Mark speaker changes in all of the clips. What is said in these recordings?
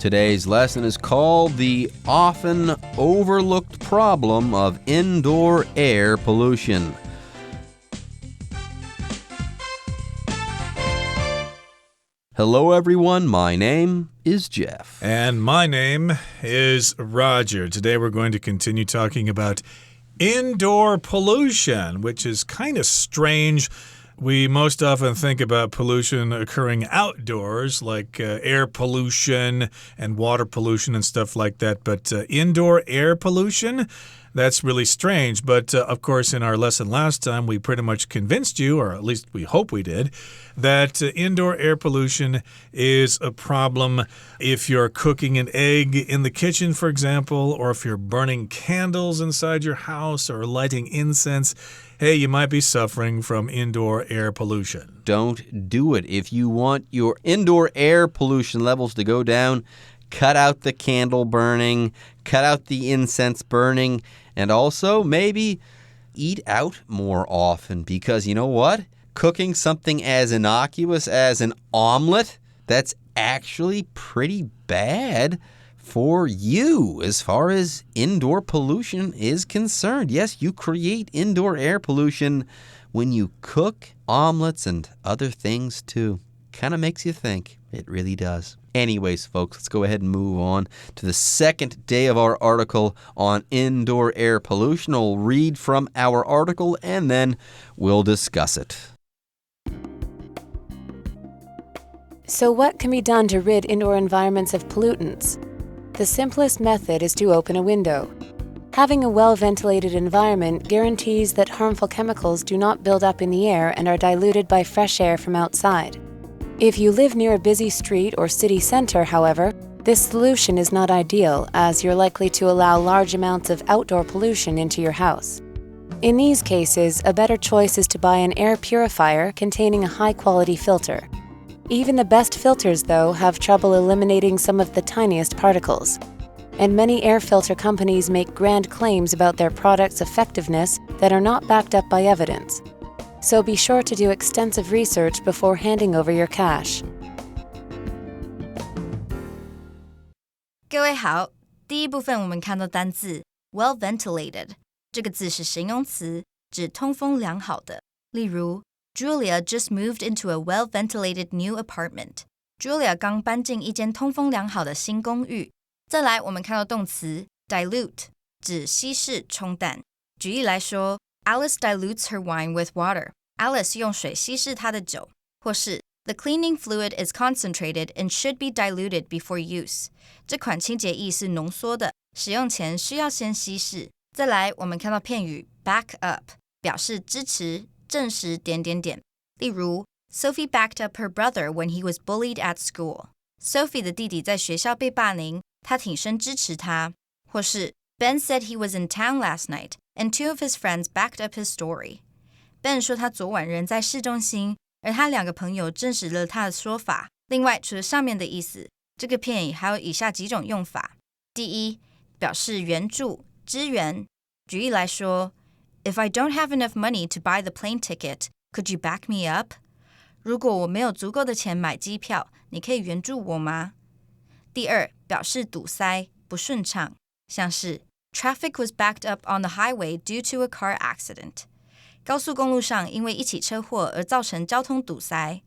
Speaker 1: Today's lesson is called The Often Overlooked Problem of Indoor Air Pollution. Hello everyone, my name is Jeff.
Speaker 2: And my name is Roger. Today we're going to continue talking about indoor pollution, which is kind of strange. We most often think about pollution occurring outdoors, like air pollution and water pollution and stuff like that. But indoor air pollution, that's really strange. But of course, in our lesson last time, we pretty much convinced you, or at least we hope we did, that indoor air pollution is a problem if you're cooking an egg in the kitchen, for example, or if you're burning candles inside your house or lighting incense. Hey, you might be suffering from indoor air pollution.
Speaker 1: Don't do it. If you want your indoor air pollution levels to go down, cut out the candle burning, cut out the incense burning, and also maybe eat out more often because you know what? Cooking something as innocuous as an omelet, that's actually pretty bad for you as far as indoor pollution is concerned. Yes, you create indoor air pollution when you cook omelets and other things too. Kind of makes you think. It really does. Anyways, folks, let's go ahead and move on to the second day of our article on indoor air pollution. We'll read from our article and then we'll discuss it.
Speaker 3: So what can be done to rid indoor environments of pollutants? The simplest method is to open a window. Having a well-ventilated environment guarantees that harmful chemicals do not build up in the air and are diluted by fresh air from outside. If you live near a busy street or city center, however, this solution is not ideal as you're likely to allow large amounts of outdoor pollution into your house. In these cases, a better choice is to buy an air purifier containing a high-quality filter. Even the best filters, though, have trouble eliminating some of the tiniest particles. And many air filter companies make grand claims about their product's effectiveness that are not backed up by evidence. So be sure to do extensive research before handing over your cash.
Speaker 4: 各位好，第一部分我们看到单字 well ventilated 这个字是形容词，指通风良好的。例如Julia just moved into a well-ventilated new apartment. Julia 刚搬进一间通风良好的新公寓。再来，我们看到动词 dilute 指稀释、冲淡。举例来说 Alice dilutes her wine with water. Alice 用水稀释她的酒。或是 The cleaning fluid is concentrated and should be diluted before use. 这款清洁液是浓缩的，使用前需要先稀释。再来，我们看到片语 back up 表示支持证实……例如 Sophie backed up her brother when he was bullied at school. Sophie 的弟弟在学校被霸凌，他挺身支持他。或是 Ben said he was in town last night, and two of his friends backed up his story. Ben 说他昨晚人在市中心，而他两个朋友证实了他的说法。另外，除了上面的意思，这个片语还有以下几种用法。第一，表示援助、支援。举例来说If I don't have enough money to buy the plane ticket, could you back me up? 如果我没有足够的钱买机票，你可以援助我吗？第二，表示堵塞、不顺畅，像是 Traffic was backed up on the highway due to a car accident. 高速公路上因为一起车祸而造成交通堵塞。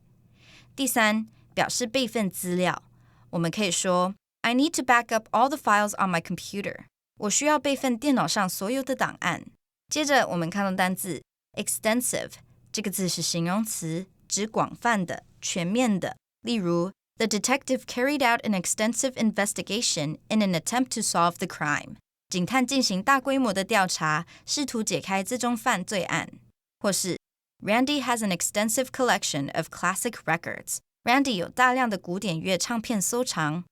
Speaker 4: 第三，表示备份资料，我们可以说 I need to back up all the files on my computer. 我需要备份电脑上所有的档案。接着我们看到单字 extensive 这个字是形容词，指广泛的、全面的。例如 The detective carried out an extensive investigation in an attempt to solve the crime. 警探进行大规模的调查，试图解开这宗犯罪案。或是 Randy has an extensive collection of classic records. Randy 有大量的古典乐唱片收藏。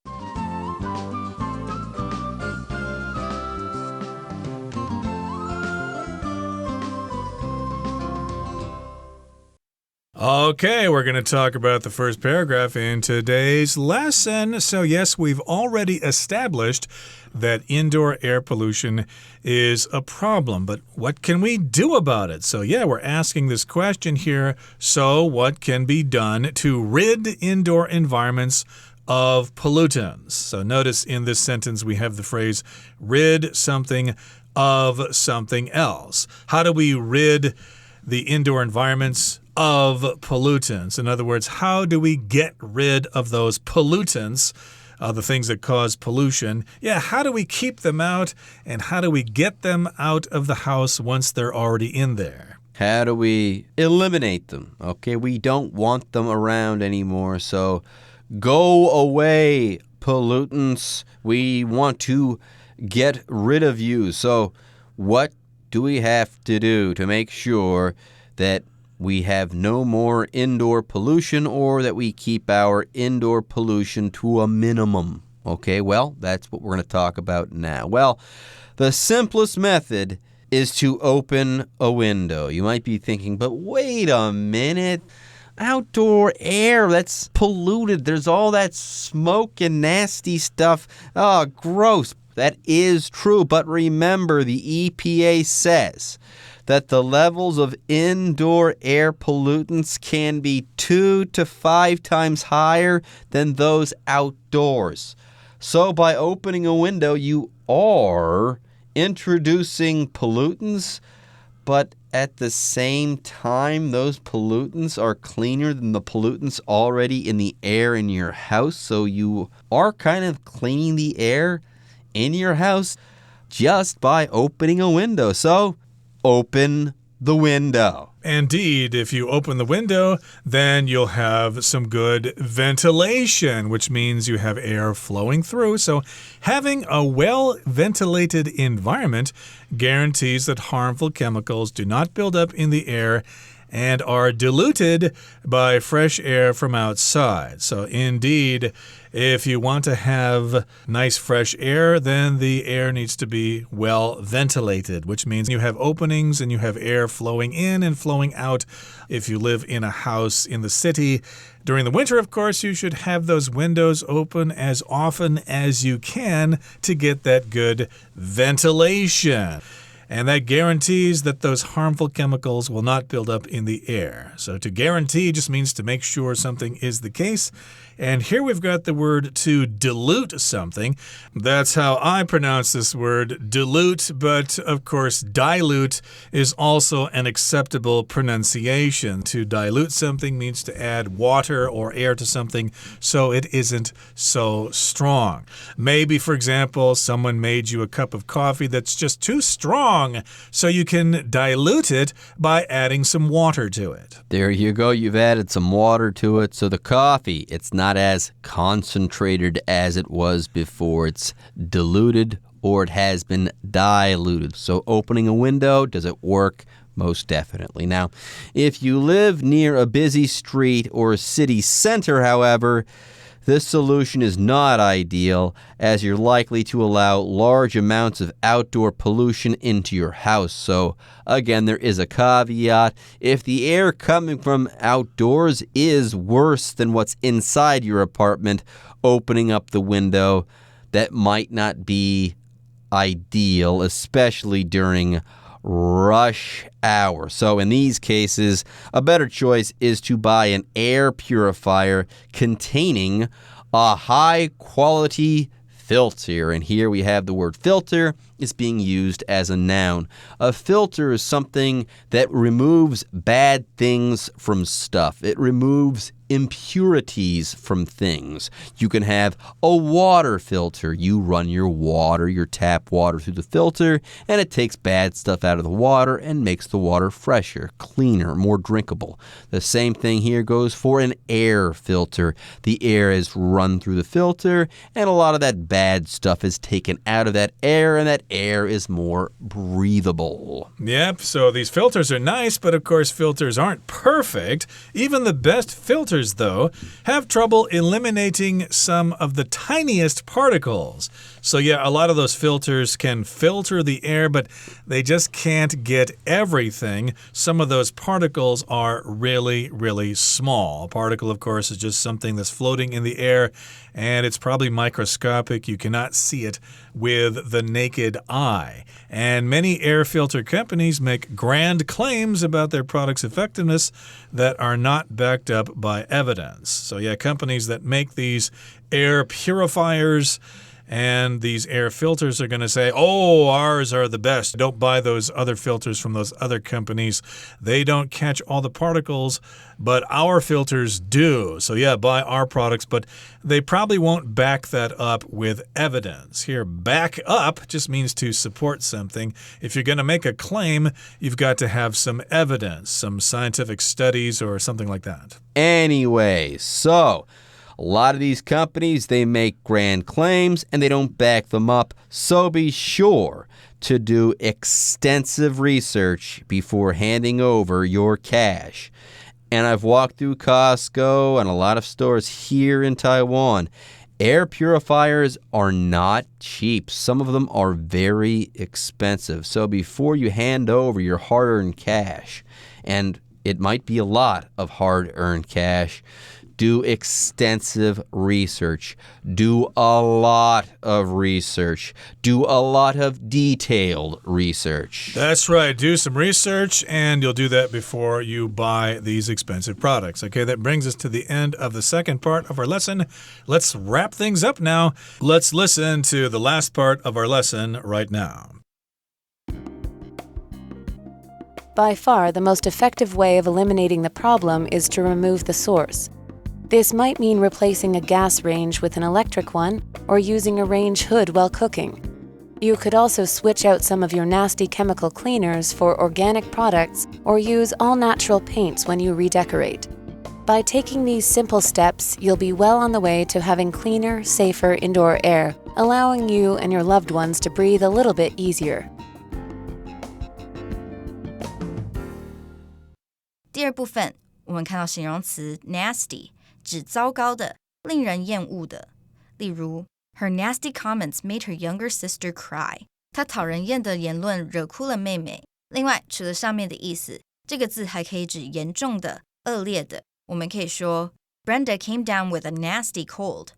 Speaker 2: Okay, we're going to talk about the first paragraph in today's lesson. So yes, we've already established that indoor air pollution is a problem, but what can we do about it? So yeah, we're asking this question here. So what can be done to rid indoor environments of pollutants. So notice in this sentence we have the phrase rid something of something else. How do we rid the indoor environments of pollutants? In other words, how do we get rid of those pollutants, the things that cause pollution? Yeah, how do we keep them out, and how do we get them out of the house once they're already in there?
Speaker 1: How do we eliminate them? Okay, we don't want them around anymore, so go away, pollutants. We want to get rid of you. So what do we have to do to make sure that we have no more indoor pollution, or that we keep our indoor pollution to a minimum? Okay, well, that's what we're going to talk about now. Well, the simplest method is to open a window. You might be thinking, but wait a minute. Outdoor air, that's polluted. There's all that smoke and nasty stuff. Oh, gross. That is true. But remember, the EPA says that the levels of indoor air pollutants can be 2 to 5 times higher than those outdoors. So by opening a window, you are introducing pollutants, but at the same time, those pollutants are cleaner than the pollutants already in the air in your house. So you are kind of cleaning the air in your house just by opening a window. So open the window.
Speaker 2: Indeed, if you open the window, then you'll have some good ventilation, which means you have air flowing through. So having a well-ventilated environment guarantees that harmful chemicals do not build up in the air and are diluted by fresh air from outside. So indeed, if you want to have nice fresh air, then the air needs to be well ventilated, which means you have openings and you have air flowing in and flowing out. If you live in a house in the city, during the winter, of course, you should have those windows open as often as you can to get that good ventilation. And that guarantees that those harmful chemicals will not build up in the air. So to guarantee just means to make sure something is the case. And here we've got the word to dilute something. That's how I pronounce this word, dilute. But of course, dilute is also an acceptable pronunciation. To dilute something means to add water or air to something so it isn't so strong. Maybe, for example, someone made you a cup of coffee that's just too strong, so you can dilute it by adding some water to it.
Speaker 1: There you go. You've added some water to it. So the coffee, it's not as concentrated as it was before. It's diluted, or it has been diluted. So opening a window, does it work? Most definitely. Now, if you live near a busy street or city center, however, this solution is not ideal, as you're likely to allow large amounts of outdoor pollution into your house. So, again, there is a caveat. If the air coming from outdoors is worse than what's inside your apartment, opening up the window, that might not be ideal, especially during rush hour. So in these cases, a better choice is to buy an air purifier containing a high-quality filter. And here we have the word filter is being used as a noun. A filter is something that removes bad things from stuff. It removes impurities from things. You can have a water filter. You run your water, your tap water through the filter, and it takes bad stuff out of the water and makes the water fresher, cleaner, more drinkable. The same thing here goes for an air filter. The air is run through the filter, and a lot of that bad stuff is taken out of that air, and that air is more breathable.
Speaker 2: Yep, so these filters are nice, but of course filters aren't perfect. Even the best filters, though, have trouble eliminating some of the tiniest particles. So yeah, a lot of those filters can filter the air, but they just can't get everything. Some of those particles are really, really small. A particle, of course, is just something that's floating in the air, and it's probably microscopic. You cannot see it with the naked eye. And many air filter companies make grand claims about their product's effectiveness that are not backed up by by evidence. So yeah, companies that make these air purifiers and these air filters are going to say, oh, ours are the best. Don't buy those other filters from those other companies. They don't catch all the particles, but our filters do. So yeah, buy our products, but they probably won't back that up with evidence. Here, back up just means to support something. If you're going to make a claim, you've got to have some evidence, some scientific studies or something like that.
Speaker 1: Anyway, so a lot of these companies, they make grand claims and they don't back them up. So be sure to do extensive research before handing over your cash. And I've walked through Costco and a lot of stores here in Taiwan. Air purifiers are not cheap. Some of them are very expensive. So before you hand over your hard-earned cash, and it might be a lot of hard-earned cash, do extensive research. Do a lot of research. Do a lot of detailed research.
Speaker 2: That's right. Do some research, and you'll do that before you buy these expensive products. Okay, that brings us to the end of the second part of our lesson. Let's wrap things up now. Let's listen to the last part of our lesson right now.
Speaker 3: By far, the most effective way of eliminating the problem is to remove the source. This might mean replacing a gas range with an electric one or using a range hood while cooking. You could also switch out some of your nasty chemical cleaners for organic products or use all-natural paints when you redecorate. By taking these simple steps, you'll be well on the way to having cleaner, safer indoor air, allowing you and your loved ones to breathe a little bit easier.
Speaker 4: 第二部分，我们看到形容词 nasty 指糟糕的、令人厌恶的。例如 Her nasty comments made her younger sister cry. 她讨人厌的言论惹哭了妹妹。另外，除了上面的意思，这个字还可以指严重的、恶劣的。我们可以说 Brenda came down with a nasty cold.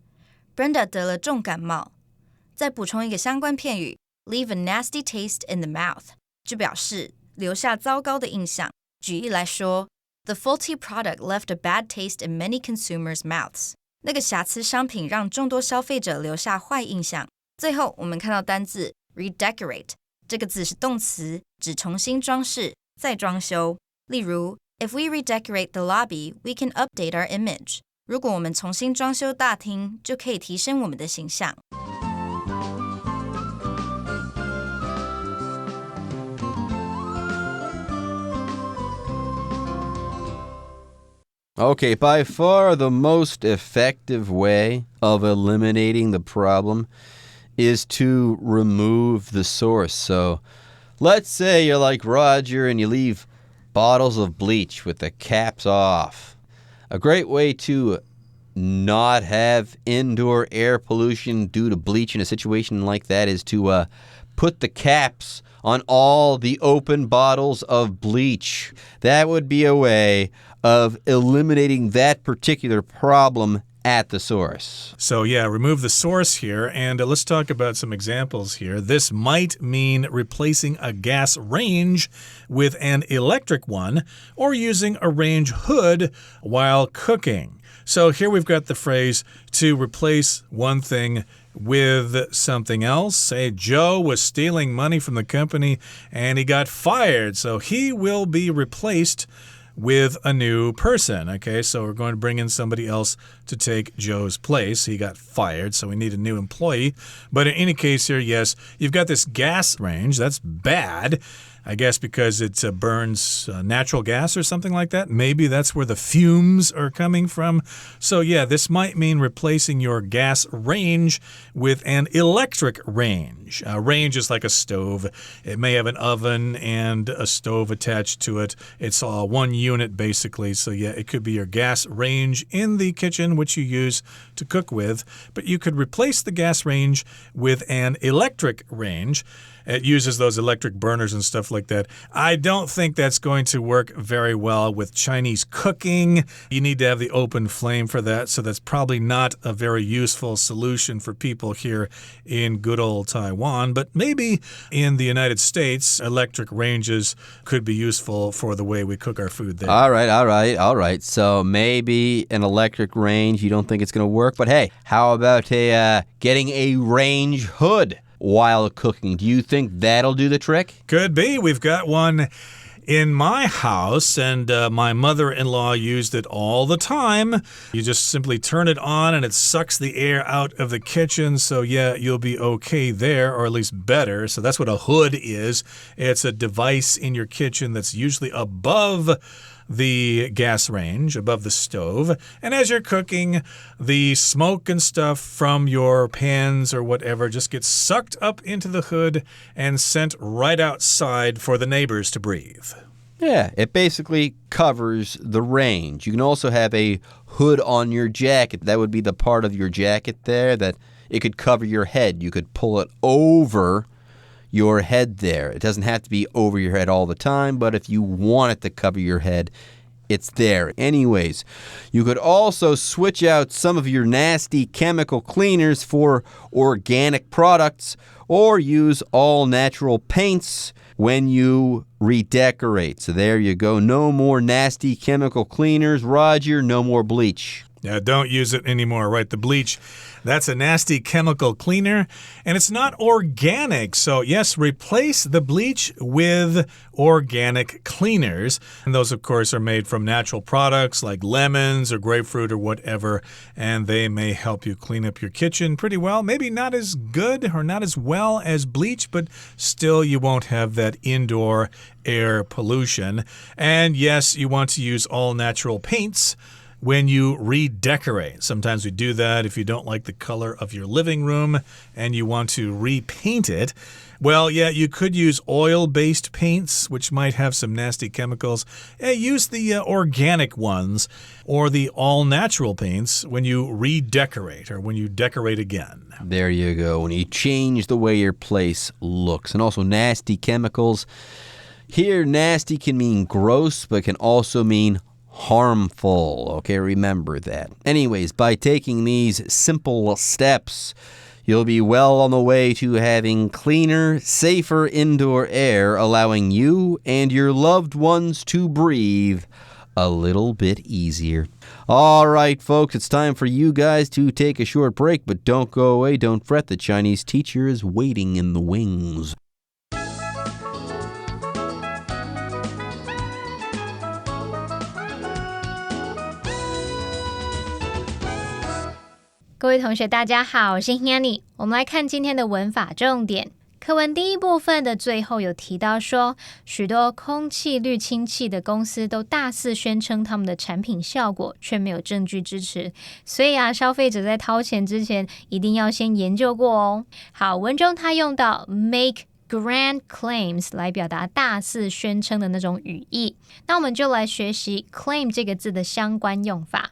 Speaker 4: Brenda 得了重感冒。再补充一个相关片语 leave a nasty taste in the mouth 就表示留下糟糕的印象。举例来说The faulty product left a bad taste in many consumers' mouths. 那个瑕疵商品让众多消费者留下坏印象。最后，我们看到单字 redecorate 这个字是动词，指重新装饰、再装修。例如 If we redecorate the lobby, we can update our image. 如果我们重新装修大厅，就可以提升我们的形象。
Speaker 1: Okay, by far the most effective way of eliminating the problem is to remove the source. So let's say you're like Roger and you leave bottles of bleach with the caps off. A great way to not have indoor air pollution due to bleach in a situation like that is to put the caps on all the open bottles of bleach. That would be a way of eliminating that particular problem at the source.
Speaker 2: So yeah, remove the source here, and let's talk about some examples here. This might mean replacing a gas range with an electric one or using a range hood while cooking. So here we've got the phrase to replace one thing with something else. Say Joe was stealing money from the company and he got fired, so he will be replaced with a new person. Okay, so we're going to bring in somebody else to take Joe's place. He got fired, so we need a new employee. But in any case here, yes, you've got this gas range. That's bad. I guess because it burns natural gas or something like that. Maybe that's where the fumes are coming from. So yeah, this might mean replacing your gas range with an electric range. A range is like a stove. It may have an oven and a stove attached to it. It's one unit basically. So yeah, it could be your gas range in the kitchen, which you use to cook with. But you could replace the gas range with an electric range. it uses those electric burners and stuff like that. I don't think that's going to work very well with Chinese cooking. You need to have the open flame for that, so that's probably not a very useful solution for people here in good old Taiwan. But maybe in the United States, electric ranges could be useful for the way we cook our food there.
Speaker 1: All right. So maybe an electric range, you don't think it's going to work. But hey, how about getting a range hood while cooking? Do you think that'll do the trick?
Speaker 2: Could be. We've got one in my house, and my mother-in-law used it all the time. You just simply turn it on, and it sucks the air out of the kitchen. So, yeah, you'll be okay there, or at least better. So that's what a hood is. It's a device in your kitchen that's usually above the gas range, above the stove. And as you're cooking, the smoke and stuff from your pans or whatever just gets sucked up into the hood and sent right outside for the neighbors to breathe.
Speaker 1: Yeah, it basically covers the range. You can also have a hood on your jacket. That would be the part of your jacket there that it could cover your head. You could pull it over your head there. It doesn't have to be over your head all the time, but if you want it to cover your head, it's there. Anyways, you could also switch out some of your nasty chemical cleaners for organic products or use all natural paints when you redecorate. So there you go. No more nasty chemical cleaners, Roger. No more bleach.
Speaker 2: Yeah, don't use it anymore, right? The bleach, that's a nasty chemical cleaner, and it's not organic. So, yes, replace the bleach with organic cleaners. And those, of course, are made from natural products like lemons or grapefruit or whatever, and they may help you clean up your kitchen pretty well. Maybe not as good or not as well as bleach, but still you won't have that indoor air pollution. And, yes, you want to use all natural paints when you redecorate. Sometimes we do that if you don't like the color of your living room and you want to repaint it. Well, yeah, you could use oil-based paints, which might have some nasty chemicals. Use the organic ones or the all-natural paints when you redecorate or when you decorate again.
Speaker 1: There you go. When you change the way your place looks. And also nasty chemicals. Here, nasty can mean gross, but can also mean harmful. Okay, remember that. Anyways, by taking these simple steps, you'll be well on the way to having cleaner, safer indoor air, allowing you and your loved ones to breathe a little bit easier. All right, folks, it's time for you guys to take a short break, but don't go away. Don't fret. The Chinese teacher is waiting in the wings.
Speaker 5: 各位同学大家好，我是 Hanny。 我们来看今天的文法重点。课文第一部分的最后有提到说，许多空气滤清器的公司都大肆宣称他们的产品效果，却没有证据支持。所以消费者在掏钱之前一定要先研究过哦。好，文中他用到 make grand claims 来表达大肆宣称的那种语义。那我们就来学习 claim 这个字的相关用法。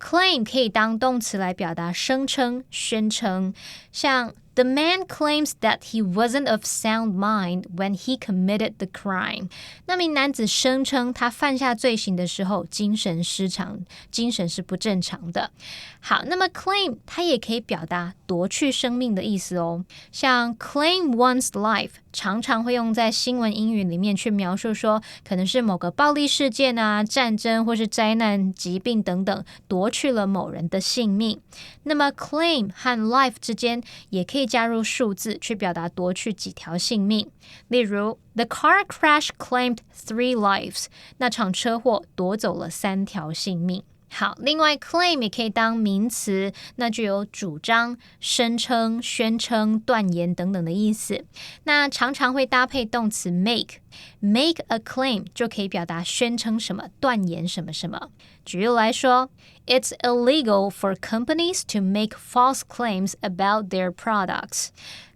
Speaker 5: Claim 可以当动词来表达声称、宣称，像 The man claims that he wasn't of sound mind when he committed the crime. 那名男子声称他犯下罪行的时候精神失常，精神是不正常的。好，那么 claim 它也可以表达夺去生命的意思哦。像 claim one's life 常常会用在新闻英语里面去描述说，可能是某个暴力事件啊、战争或是灾难、疾病等等，夺去了某人的性命。那么 claim 和 life 之间也可以加入数字去表达夺去几条性命。例如 The car crash claimed 3 lives. 那场车祸夺走了3条性命。好，另外 claim 也可以当名词，那就有主张、声称、宣称、断言等等的意思。那常常会搭配动词 make。make a claim 就可以表达宣称什么、断言什么什么。举例来说 It's illegal for companies to make false claims about their products.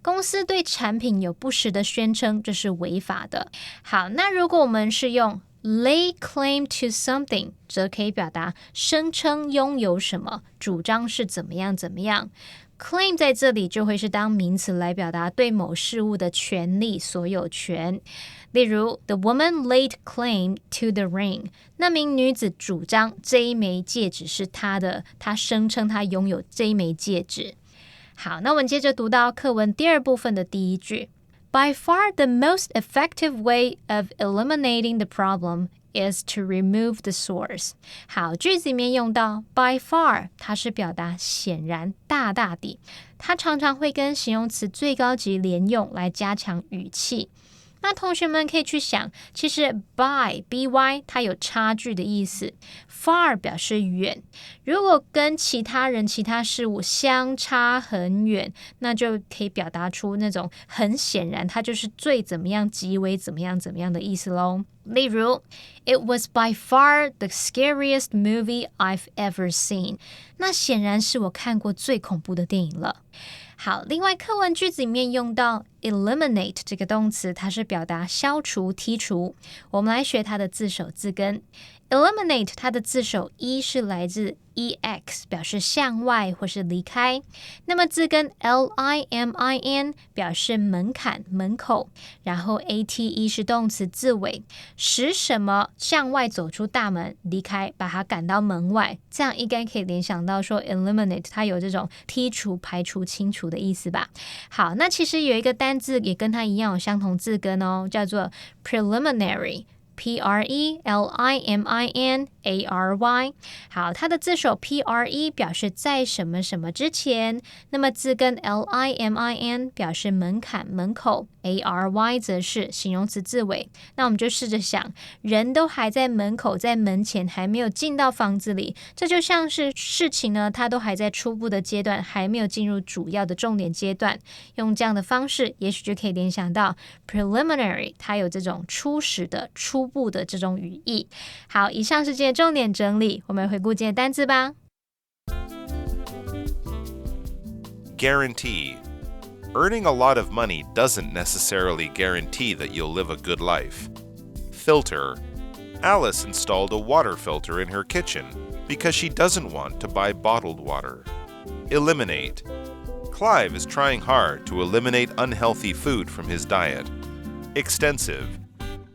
Speaker 5: 公司对产品有不实的宣称，这是违法的。好，那如果我们是用lay claim to something 则可以表达声称拥有什么，主张是怎么样怎么样。claim 在这里就会是当名词来表达对某事物的权利所有权。例如 The woman laid claim to the ring. 那名女子主张这一枚戒指是她的，她声称她拥有这一枚戒指。好，那我们接着读到课文第二部分的第一句。By far the most effective way of eliminating the problem is to remove the source. 好，句子里面用到 by far, 它是表达显然大大地，它常常会跟形容词最高级连用来加强语气。那同学们可以去想，其实 by 它有差距的意思， far 表示远，如果跟其他人其他事物相差很远，那就可以表达出那种很显然它就是最怎么样极为怎么样怎么样的意思咯。例如 It was by far the scariest movie I've ever seen. 那显然是我看过最恐怖的电影了。好，另外课文句子里面用到 eliminate 这个动词，它是表达消除、剔除。我们来学它的字首字根。eliminate 它的字首一是来自 ex 表示向外或是离开，那么字根 limin 表示门槛门口，然后 ate 是动词字尾，使什么向外走出大门离开，把它赶到门外，这样应该可以联想到说 eliminate 它有这种剔除排除清除的意思吧。好，那其实有一个单字也跟它一样有相同字根哦，叫做 preliminary preliminary。 好，它的字首 pre 表示在什么什么之前，那么字根 limin 表示门槛门口， ary 则是形容词字尾。那我们就试着想，人都还在门口在门前，还没有进到房子里，这就像是事情呢它都还在初步的阶段，还没有进入主要的重点阶段，用这样的方式也许就可以联想到 preliminary 它有这种初始的初步的这种语义。好，以上是今天的重点整理，我们回顾今天的单字吧。
Speaker 6: Guarantee. Earning a lot of money doesn't necessarily guarantee that you'll live a good life. Filter. Alice installed a water filter in her kitchen because she doesn't want to buy bottled water. Eliminate. Clive is trying hard to eliminate unhealthy food from his diet. Extensive.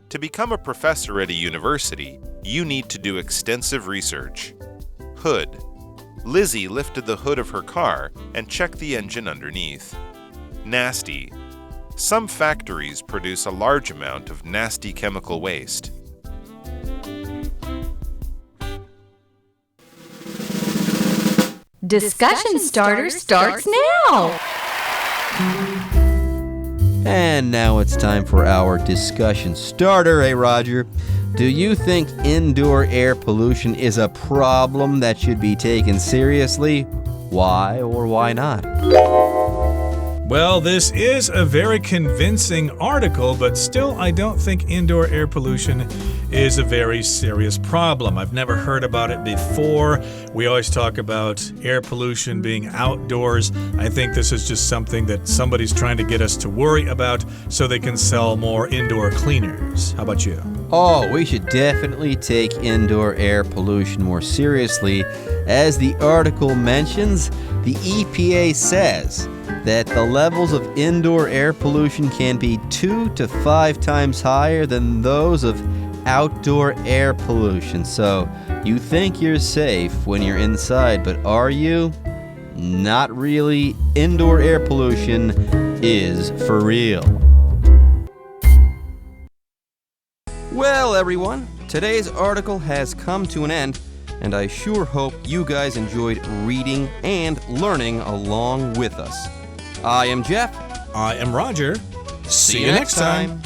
Speaker 6: To become a professor at a university, you need to do extensive research. Hood. Lizzie lifted the hood of her car and checked the engine underneath. Nasty. Some factories produce a large amount of nasty chemical waste.
Speaker 7: Discussion Starter starts now!
Speaker 1: And now it's time for our discussion starter. Hey, Roger, do you think indoor air pollution is a problem that should be taken seriously? Why or why not?
Speaker 2: Well, this is a very convincing article, but still I don't think indoor air pollution is a very serious problem. I've never heard about it before. We always talk about air pollution being outdoors. I think this is just something that somebody's trying to get us to worry about so they can sell more indoor cleaners. How about you?
Speaker 1: Oh, we should definitely take indoor air pollution more seriously. As the article mentions, the EPA says that the levels of indoor air pollution can be 2 to 5 times higher than those of outdoor air pollution. So you think you're safe when you're inside, but are you? Not really. Indoor air pollution is for real. Well, everyone, today's article has come to an end, and I sure hope you guys enjoyed reading and learning along with us. I am Jeff.
Speaker 2: I am Roger.
Speaker 1: See you next time.